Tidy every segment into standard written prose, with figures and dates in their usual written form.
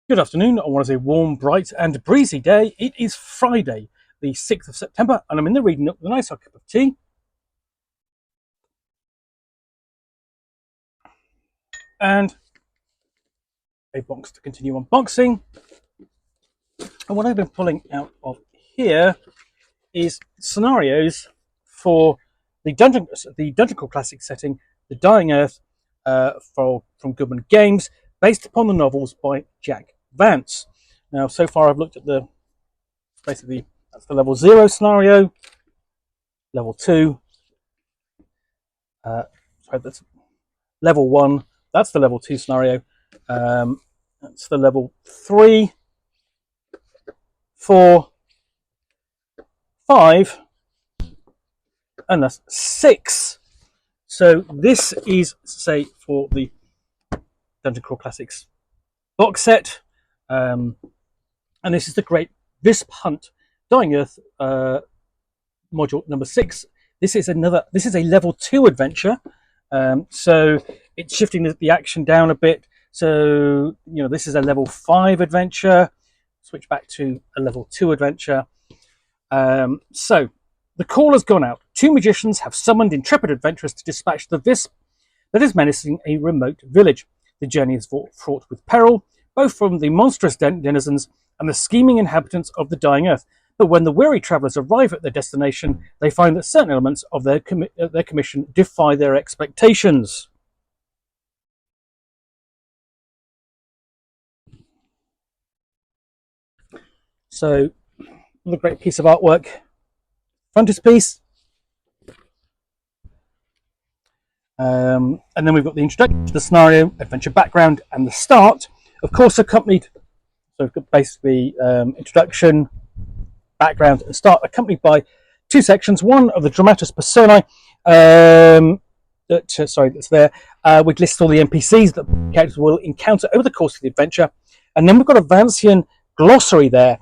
Good afternoon. I want to say warm, bright, and breezy day. It is Friday, the 6th of September, and I'm in the reading nook with a nice hot cup of tea and a box to continue unboxing. And what I've been pulling out of here is scenarios for the Dungeon Crawl Classic setting, The Dying Earth, from Goodman Games, based upon the novels by Jack Vance. Now, so far I've looked at basically that's the level 0 scenario, level 2, that's level 1, that's the level 2 scenario, that's the level 3, 4, 5, and that's 6. So this is, say, for the Dungeon Crawl Classics box set, and this is the Great Visp Hunt Dying Earth module number 6. This is a level 2 adventure, so it's shifting the action down a bit. So this is a level 5 adventure. Switch back to a level 2 adventure. So the call has gone out. 2 magicians have summoned intrepid adventurers to dispatch the Visp that is menacing a remote village. The journey is fraught with peril, both from the monstrous denizens and the scheming inhabitants of the dying earth. But when the weary travellers arrive at their destination, they find that certain elements of their commission defy their expectations. So, another great piece of artwork. Frontispiece. And then we've got the introduction to the scenario, adventure background, and the start. Of course, accompanied, so we've got basically introduction, background, and start, accompanied by 2 sections. One of the dramatis personae, that's there, which lists all the NPCs that characters will encounter over the course of the adventure. And then we've got a Vancian glossary there,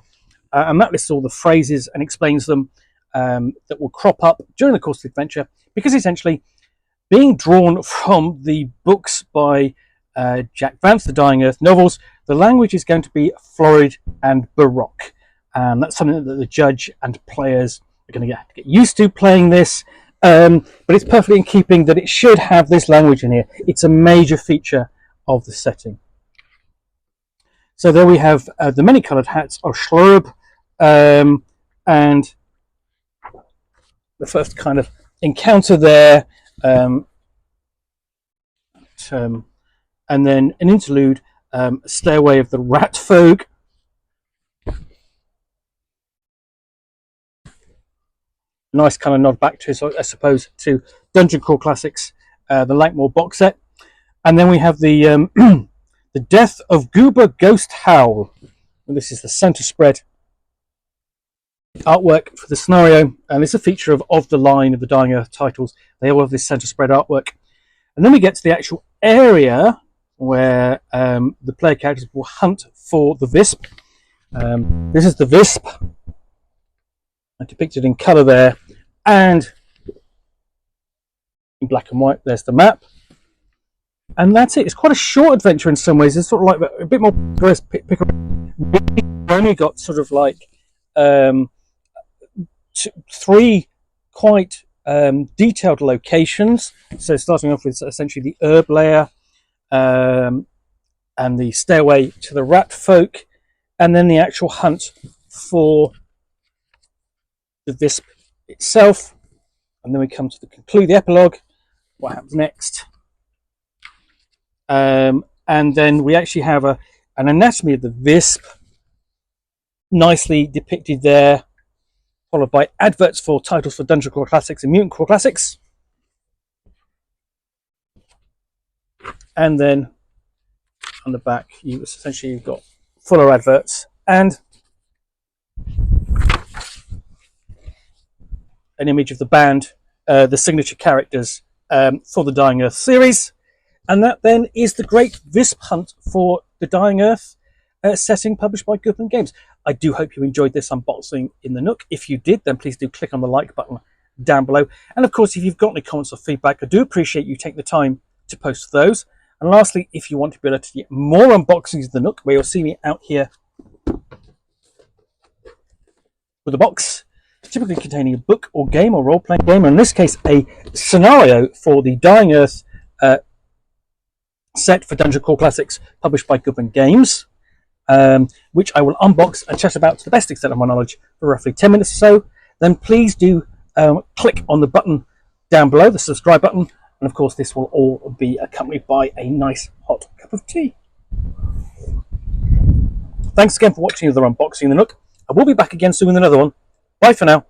and that lists all the phrases and explains them that will crop up during the course of the adventure, because essentially, being drawn from the books by Jack Vance, the Dying Earth novels, the language is going to be florid and baroque. That's something that the judge and players are going to get used to playing this, but it's perfectly in keeping that it should have this language in here. It's a major feature of the setting. So there we have the many coloured hats of Schlurb, and the first kind of encounter there, and then an interlude, Stairway of the Rat Folk. Nice kind of nod back to, I suppose, to Dungeon Crawl Classics, the Lankmore box set. And then we have the the Death of Goober Ghost Howl. And this is the centre spread artwork for the scenario, and it's a feature of the line of the Dying Earth titles. They all have this centre spread artwork. And then we get to the actual area where the player characters will hunt for the Visp. This is the Visp, depicted in colour there, and in black and white. There's the map, and that's it. It's quite a short adventure in some ways. It's sort of like a bit more pick up. We've only got sort of like 3 quite detailed locations. So starting off with essentially the herb layer, and the stairway to the rat folk, and then the actual hunt for the Visp itself. And then we come to the epilogue, what happens next. And then we actually have an anatomy of the Visp, nicely depicted there, followed by adverts for titles for Dungeon Crawl Classics and Mutant Crawl Classics. And then on the back, you've got fuller adverts and an image of the band, the signature characters for the Dying Earth series. And that then is the Great Visp Hunt for the Dying Earth setting, published by Goodman Games. I do hope you enjoyed this unboxing in the Nook. If you did, then please do click on the like button down below. And of course, if you've got any comments or feedback, I do appreciate you taking the time to post those. And lastly, if you want to be able to get more unboxings of the Nook, where you'll see me out here with a box, typically containing a book or game or role-playing game, or in this case, a scenario for the Dying Earth set for Dungeon Core Classics, published by Goodman Games, which I will unbox and chat about to the best extent of my knowledge for roughly 10 minutes or so, then please do click on the button down below, the subscribe button, and of course this will all be accompanied by a nice hot cup of tea. Thanks again for watching the unboxing of the Nook. I will be back again soon with another one. Bye for now.